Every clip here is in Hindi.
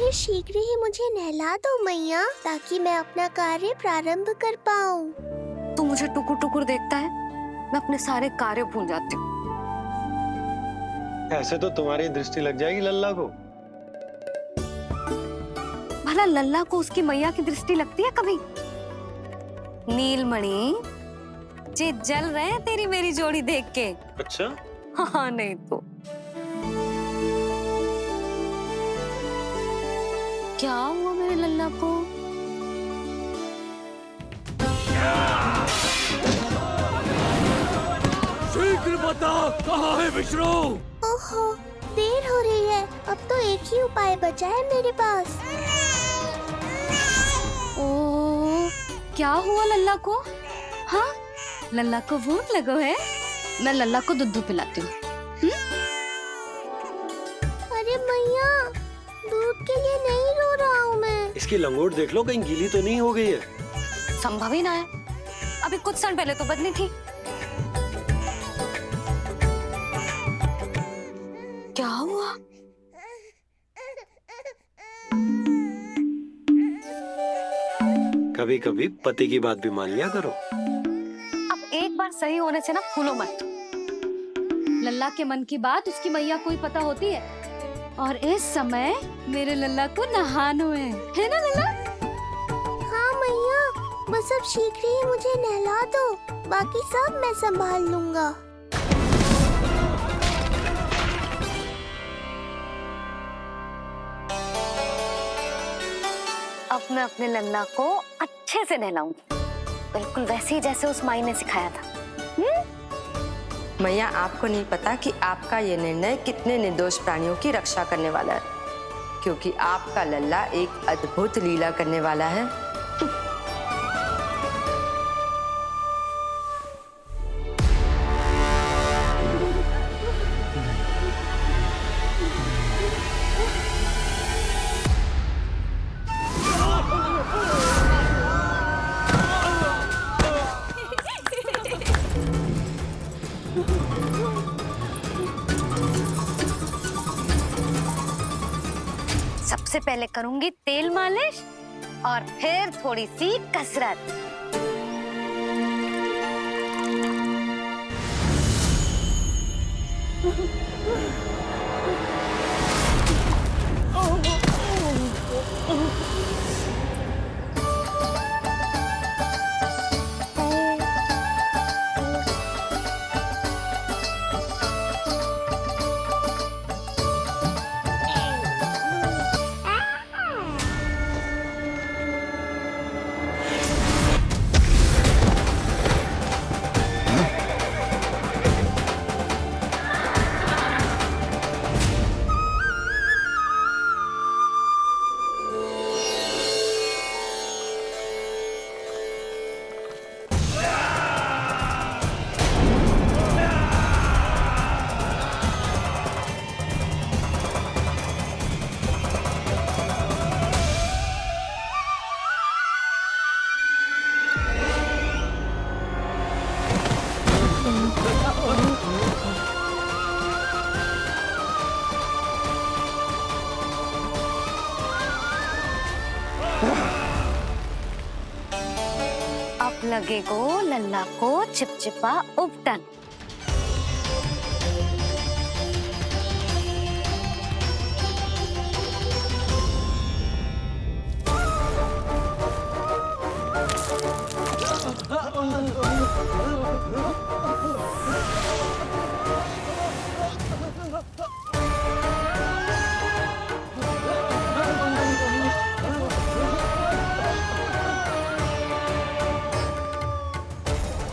फिर शीघ्र ही मुझे नहला दो मैया, ताकि मैं अपना कार्य प्रारंभ कर पाऊँ। तू मुझे टुकुर टुकुर देखता है, मैं अपने सारे कार्य भूल जाती हूँ। ऐसे तो तुम्हारी दृष्टि लग जाएगी लल्ला को। भला लल्ला को उसकी मैया की दृष्टि लगती है कभी? नीलमणि, जे जल रहे हैं तेरी मेरी जोड़ी देख के। अच्छा? हाँ नहीं तो क्या हुआ मेरे लल्ला को? शीघ्र बता, कहाँ है विष्णु? ओहो, देर हो रही है। अब तो एक ही उपाय बचा है मेरे पास। ओ, क्या हुआ लल्ला को? हाँ, लल्ला को भूख लगो है? मैं लल्ला को दूध पिलाती हूँ। अरे मैया, दूध के लिए नहीं रो रहा हूँ मैं। इसकी लंगोट देख लो, कहीं गीली तो नहीं हो गई है। संभव ही ना है, अभी कुछ क्षण पहले तो बदली थी। क्या हुआ? कभी कभी पति की बात भी मान लिया करो। अब एक बार सही होने से ना फूलो मत। लल्ला के मन की बात उसकी मैया को ही पता होती है, और इस समय मेरे लल्ला को नहानो है ना लल्ला? हाँ मैया, बस अब शीघ्र ही मुझे नहला दो, बाकी सब मैं संभाल लूंगा। अब मैं अपने लल्ला को अच्छे से नहलाऊंगी, बिल्कुल वैसे ही जैसे उस माई ने सिखाया था। मैया, आपको नहीं पता कि आपका ये निर्णय कितने निर्दोष प्राणियों की रक्षा करने वाला है, क्योंकि आपका लल्ला एक अद्भुत लीला करने वाला है। सबसे पहले करूंगी तेल मालिश और फिर थोड़ी सी कसरत। अब लगेगो लल्ला को चिपचिपा उपटन।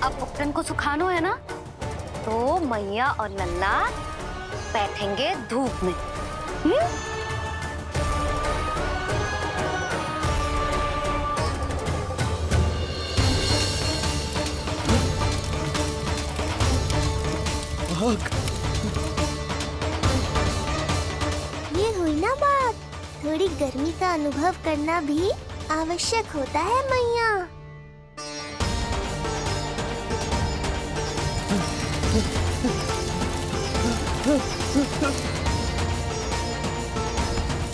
अब उपटन को सुखानो है ना, तो मैया और लल्ला बैठेंगे धूप में। ये हुई ना बात, थोड़ी गर्मी का अनुभव करना भी आवश्यक होता है मैया।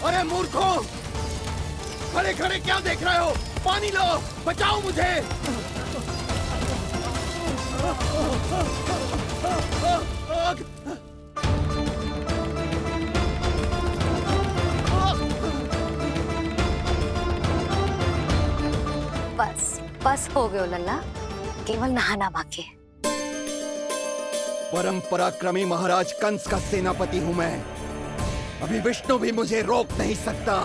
अरे मूर्खों, खड़े खड़े क्या देख रहे हो? पानी लो, बचाओ मुझे। बस बस हो गयो लल्ला, केवल नहाना बाकी है। परम पराक्रमी महाराज कंस का सेनापति हूं मैं। अभी विष्णु भी मुझे रोक नहीं सकता।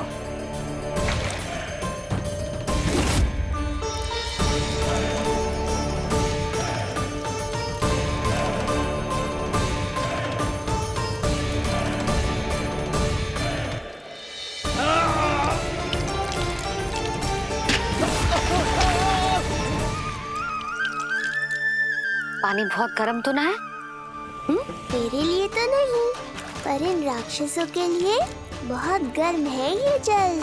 पानी बहुत गर्म तो ना है? तेरे लिए तो नहीं, पर इन राक्षसों के लिए बहुत गर्म है ये जल।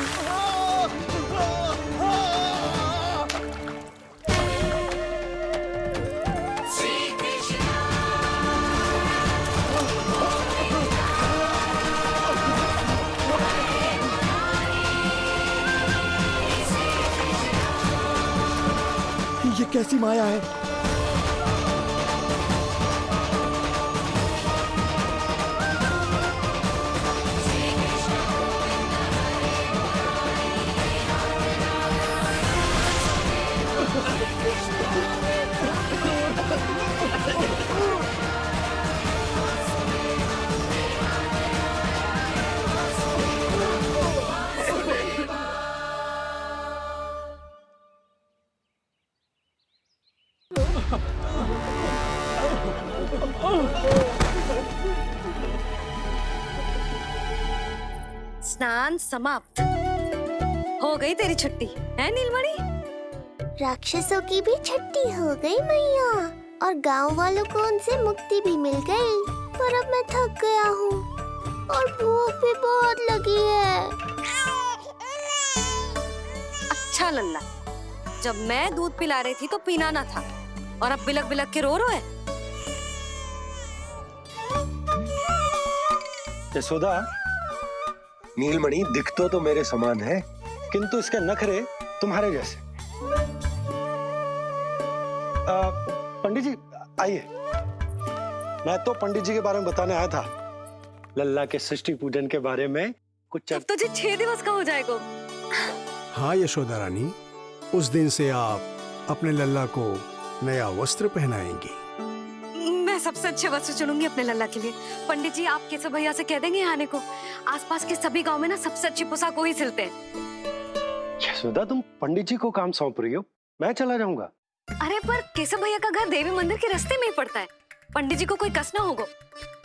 ये कैसी माया है? स्नान समाप्त। हो गई तेरी छुट्टी है नीलमणि? राक्षसों की भी छुट्टी हो गई मैया, और गांव वालों को उनसे मुक्ति भी मिल गई। पर अब मैं थक गया हूँ और भूख भी बहुत लगी है। अच्छा लल्ला, जब मैं दूध पिला रही थी तो पीना ना था, और अब बिलक बिलक के रो है। यशोदा, नीलमणि दिखतो तो मेरे समान है, किंतु इसके नखरे तुम्हारे जैसे। पंडित जी आइए। मैं तो पंडित जी के बारे में बताने आया था, लल्ला के सृष्टि पूजन के बारे में कुछ। अब तुझे 6 दिवस का हो जाएगा। हाँ यशोदा रानी, उस दिन से आप अपने लल्ला को नया वस्त्र पहनाएंगी। मैं सबसे अच्छे वस्त्र चुनूंगी अपने लल्ला के लिए। पंडित जी, आप केशव भैया से कह देंगे आने को। आसपास के सभी गांव में ना सबसे अच्छी पोशाक वही सिलते हैं। यशोदा, तुम पंडित जी को काम सौंप रही हो, मैं चला जाऊंगा। अरे पर केशव भैया का घर देवी मंदिर के रास्ते में ही पड़ता है, पंडित जी को कोई कष्ट ना होगा,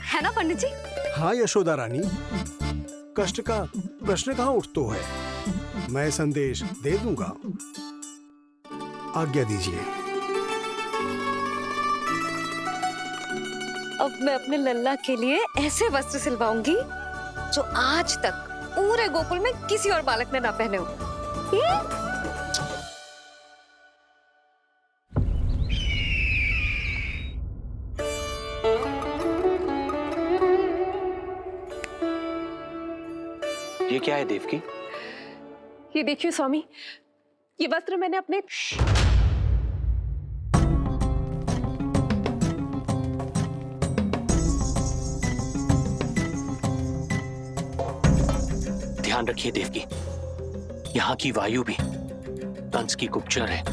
है ना पंडित जी? हाँ यशोदा रानी, कष्ट का प्रश्न कहाँ उठतो है। मैं संदेश दे दूंगा। आज्ञा दीजिए। अब मैं अपने लल्ला के लिए ऐसे वस्त्र सिलवाऊंगी जो आज तक पूरे गोकुल में किसी और बालक ने ना पहने हो। ये क्या है देवकी? ये देखिए स्वामी, ये वस्त्र मैंने अपने ध्यान रखिए देवकी, यहाँ की वायु भी कंस की गुप्तचर है।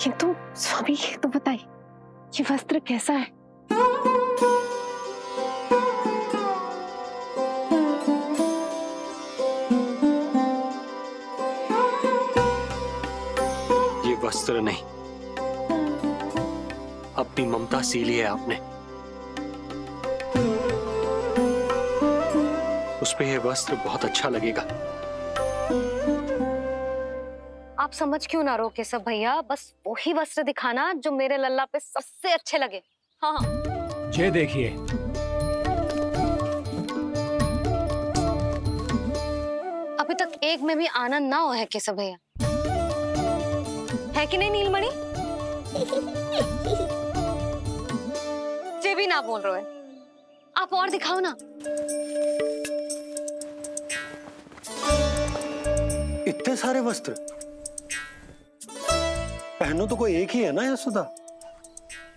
किंतु स्वामी ये तो बताइए, ये वस्त्र कैसा है? ये वस्त्र नहीं, अपनी ममता सी ली है आपने। उस पे ये वस्त्र बहुत अच्छा लगेगा। आप समझ क्यों ना रहो केशव भैया, बस वही वस्त्र दिखाना जो मेरे लल्ला पे सबसे अच्छे लगे। हाँ ये देखिए, अभी तक एक में भी आनंद ना हो है केशव भैया, है कि नहीं नीलमणि? ये भी ना बोल रहे हो, आप और दिखाओ ना। सारे वस्त्र? पहनो तो कोई एक ही है ना यशोदा?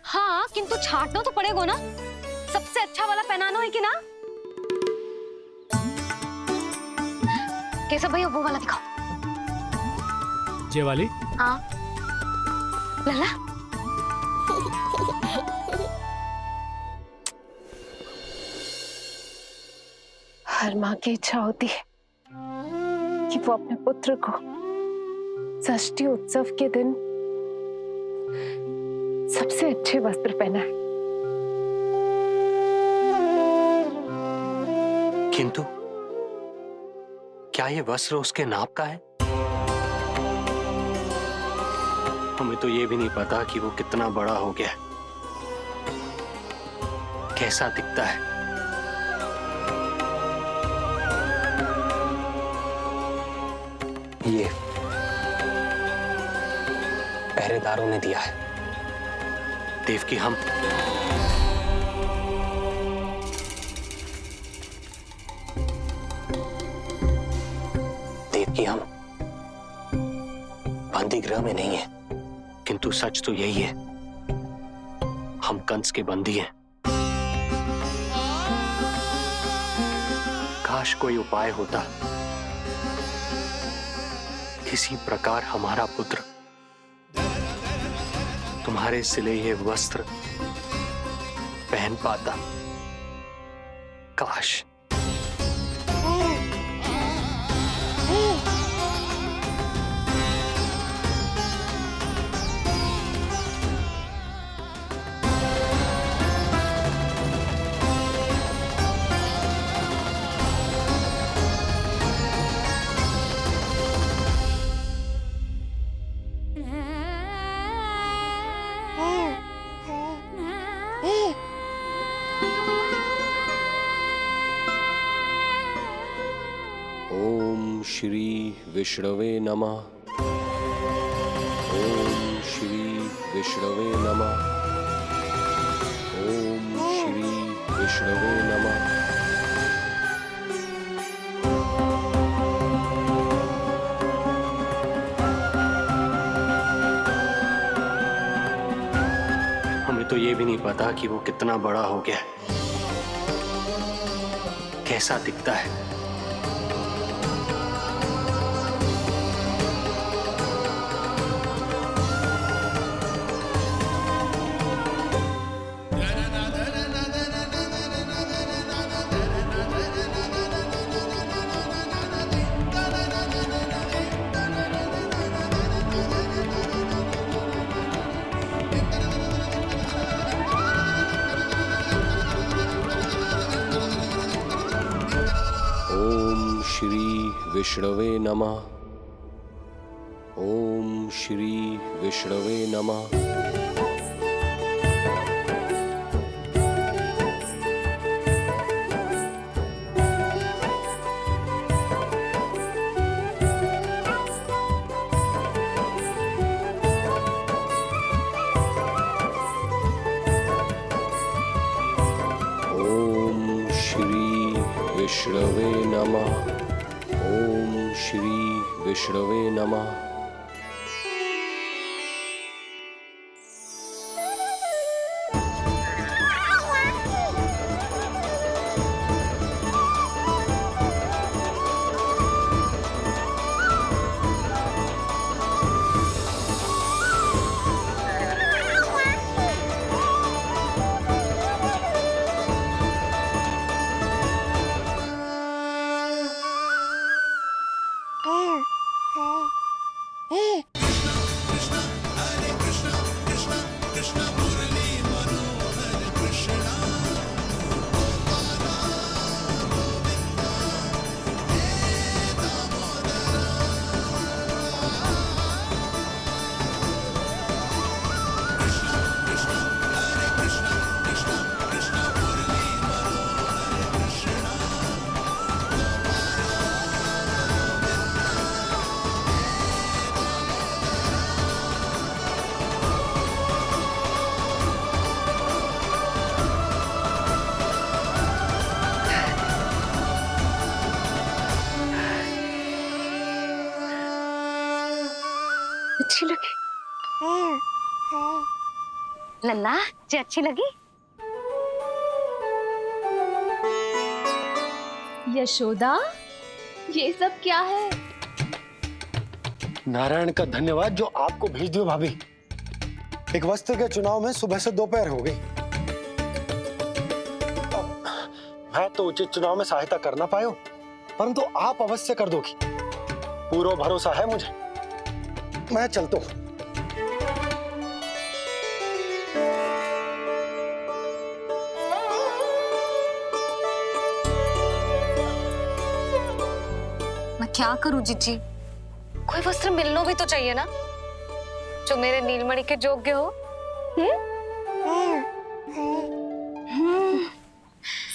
हाँ, किंतु छाटना तो पड़ेगा ना। सबसे अच्छा वाला पहनाना है कि ना? कैसा भैया, वो वाला दिखाओ। ये वाली? हाँ। लला। हर माँ की इच्छा होती है कि वो अपने पुत्र को षष्ठी उत्सव के दिन सबसे अच्छे वस्त्र पहनाए। किंतु क्या ये वस्त्र उसके नाप का है? हमें तो ये भी नहीं पता कि वो कितना बड़ा हो गया, कैसा दिखता है। ये पहरेदारों ने दिया है। देवकी, हम बंदी गृह में नहीं है, किंतु सच तो यही है, हम कंस के बंदी हैं। काश कोई उपाय होता, किसी प्रकार हमारा पुत्र तुम्हारे सिले ये वस्त्र पहन पाता। काश। ओम श्री विष्णवे नमः। ओम श्री विष्णवे नमः। ओम श्री विष्णवे नमः। हमें तो ये भी नहीं पता कि वो कितना बड़ा हो गया, कैसा दिखता है। ओम श्री विष्णवे नमः। ओम श्री विष्णवे नमः। ओम श्री विष्णवे नमः। ओम श्री विष्णवे नमः। अच्छी लगी? लल्ला जी अच्छी लगी? यशोदा, ये सब क्या है? नारायण का धन्यवाद जो आपको भेज दियो भाभी। एक वस्त्र के चुनाव में सुबह से दोपहर हो गई। मैं तो उचित चुनाव में सहायता कर ना पायो, परंतु आप अवश्य कर दोगी, पूरा भरोसा है मुझे। मैं चलता हूं। मैं क्या करूं जीजी? कोई वस्त्र मिलना भी तो चाहिए ना, जो मेरे नीलमणि के योग्य हो।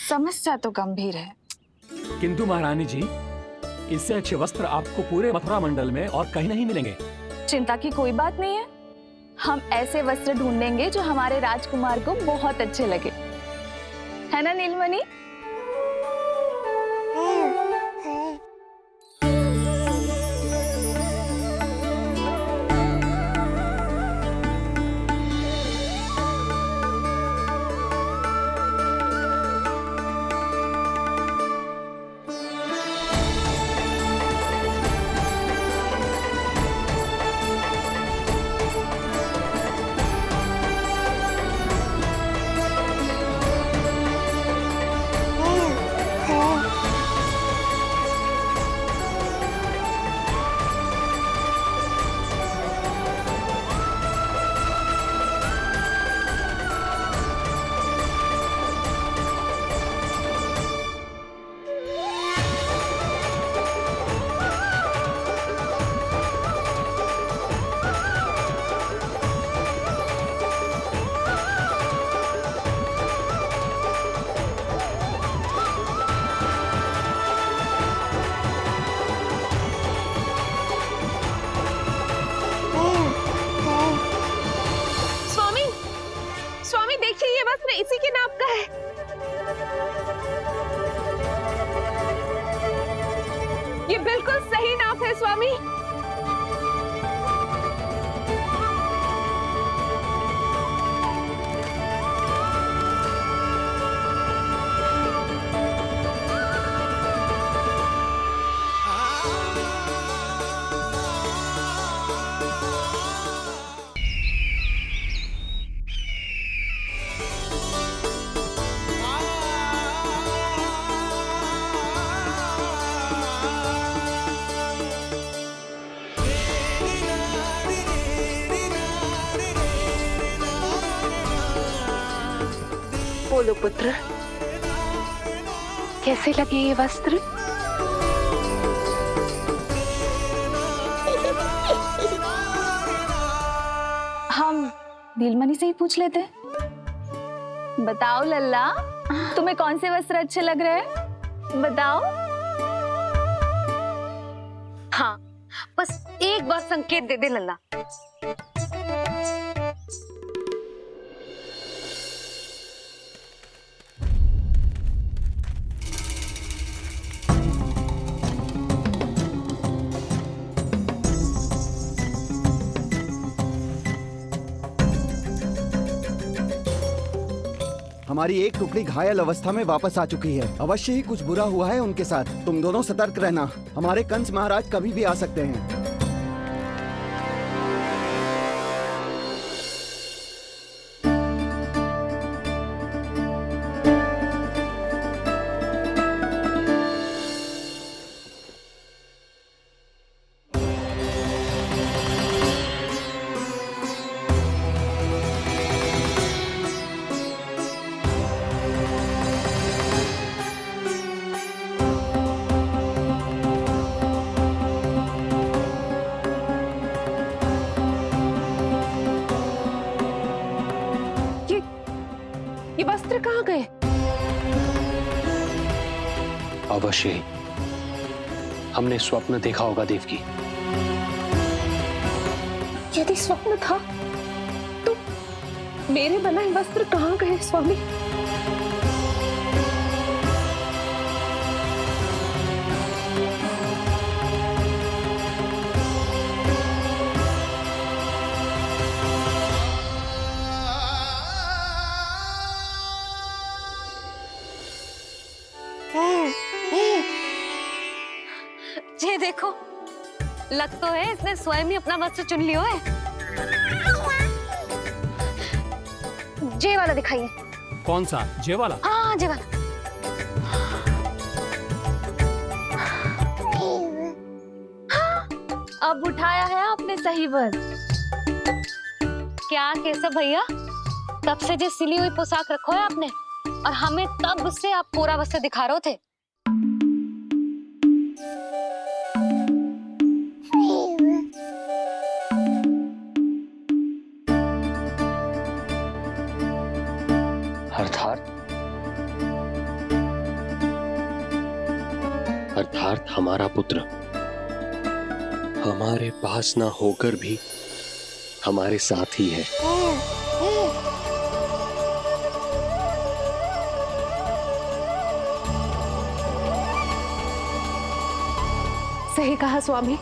समस्या तो गंभीर है। किंतु महारानी जी, इससे अच्छे वस्त्र आपको पूरे मथुरा मंडल में और कहीं नहीं मिलेंगे। चिंता की कोई बात नहीं है, हम ऐसे वस्त्र ढूंढेंगे जो हमारे राजकुमार को बहुत अच्छे लगे, है ना नीलमणि? इसी के नाप का है। ये बिल्कुल सही नाप है स्वामी। बोलो पुत्र, कैसे लगे ये वस्त्र? हम नीलमणि से ही पूछ लेते। बताओ लल्ला, तुम्हें कौन से वस्त्र अच्छे लग रहे हैं? बताओ। हाँ, बस एक बार संकेत दे दे लल्ला। हमारी एक टुकड़ी घायल अवस्था में वापस आ चुकी है। अवश्य ही कुछ बुरा हुआ है उनके साथ। तुम दोनों सतर्क रहना, हमारे कंस महाराज कभी भी आ सकते हैं। ये वस्त्र कहाँ गए? अवश्य ही हमने स्वप्न देखा होगा देवकी। यदि स्वप्न था तो मेरे बनाए वस्त्र कहाँ गए स्वामी? ये देखो, लग तो है इसने स्वयं ही अपना वस्त्र चुन लियो है। जे वाला दिखाइए। कौन सा? जे वाला? हाँ, जे वाला। अब उठाया है आपने सही वस्त्र। क्या केशव भैया, तब से जो सिली हुई पोशाक रखो है आपने, और हमें तब से आप पूरा वस्त्र दिखा रहे थे। अर्थात हमारा पुत्र हमारे पास ना होकर भी हमारे साथ ही है। सही कहा स्वामी,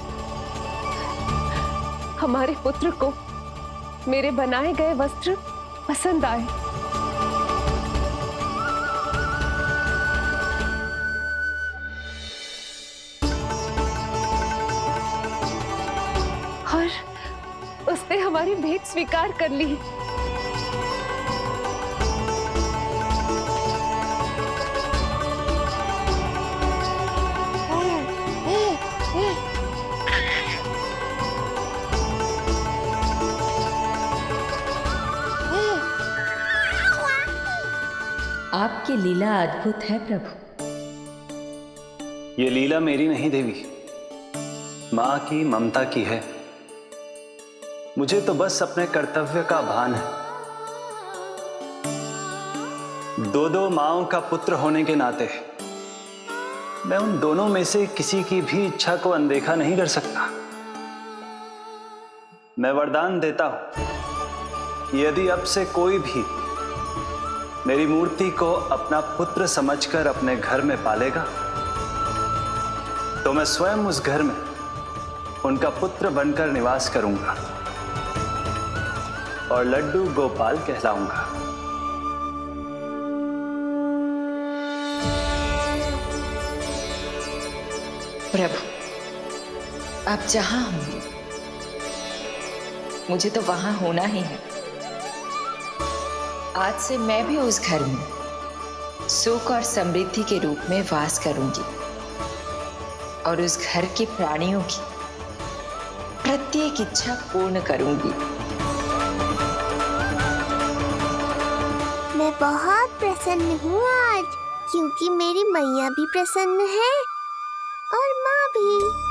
हमारे पुत्र को मेरे बनाए गए वस्त्र पसंद आए। और उसने हमारी भेंट स्वीकार कर ली। आपकी लीला अद्भुत है प्रभु। ये लीला मेरी नहीं देवी, मां की ममता की है। मुझे तो बस अपने कर्तव्य का भान है। दो माओं का पुत्र होने के नाते मैं उन दोनों में से किसी की भी इच्छा को अनदेखा नहीं कर सकता। मैं वरदान देता हूं, यदि अब से कोई भी मेरी मूर्ति को अपना पुत्र समझकर अपने घर में पालेगा, तो मैं स्वयं उस घर में उनका पुत्र बनकर निवास करूंगा और लड्डू गोपाल कहलाऊंगा। प्रभु, आप जहां होंगे मुझे तो वहां होना ही है। आज से मैं भी उस घर में सुख और समृद्धि के रूप में वास करूंगी और उस घर के प्राणियों की प्रत्येक इच्छा पूर्ण करूंगी। मैं बहुत प्रसन्न हूँ आज, क्योंकि मेरी मैया भी प्रसन्न है और माँ भी।